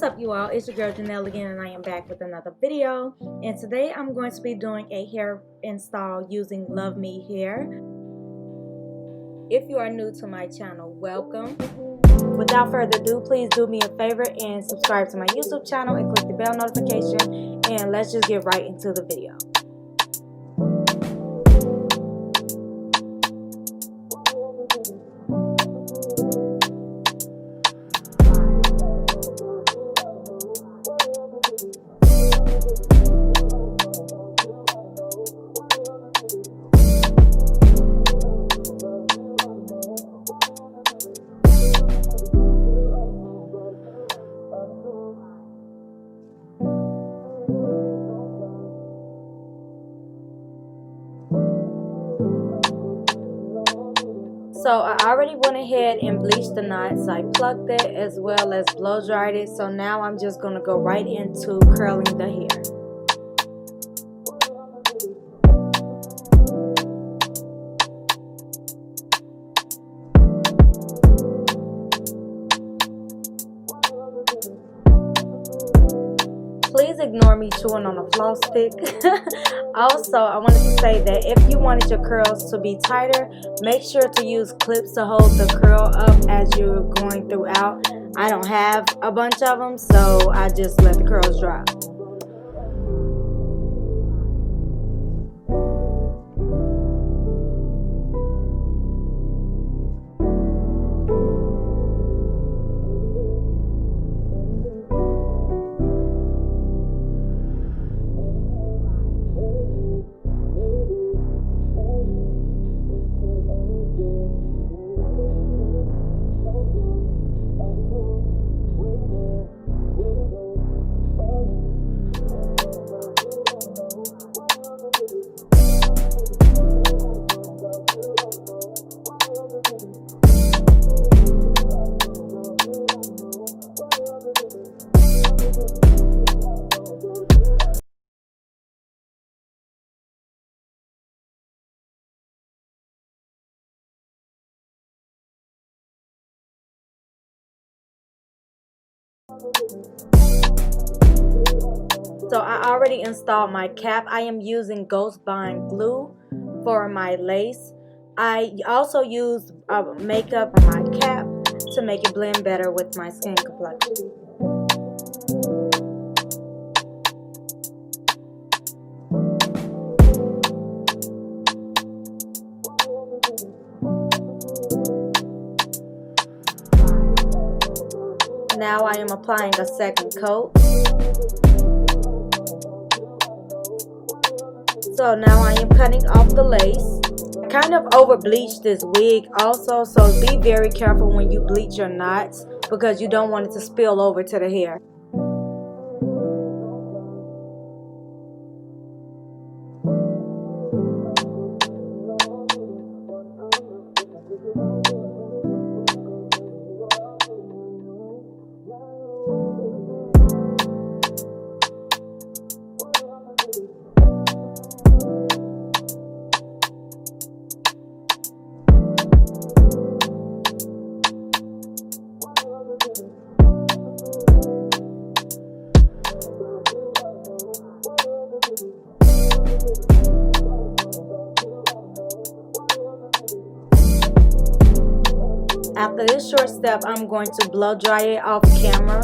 What's up, you all? It's your girl Janelle again, and I am back with another video. And today I'm going to be doing a hair install using LUVME hair. If you are new to my channel, welcome. Without further ado, please do me a favor and subscribe to my YouTube channel and click the bell notification, and let's just get right into the video. So I already went ahead and bleached the knots. I plucked it as well as blow dried it. So now I'm just going to go right into curling the hair. Please ignore me chewing on a floss pick. Also, I wanted to say that if you wanted your curls to be tighter, make sure to use clips to hold the curl up as you're going throughout. I don't have a bunch of them, so I just let the curls drop. So I already installed my cap. I am using Ghost Bond glue for my lace. I also use makeup on my cap to make it blend better with my skin complexion. Now I am applying a second coat. So now I am cutting off the lace. I kind of over bleached this wig also, so be very careful when you bleach your knots because you don't want it to spill over to the hair. After this short step, I'm going to blow dry it off camera.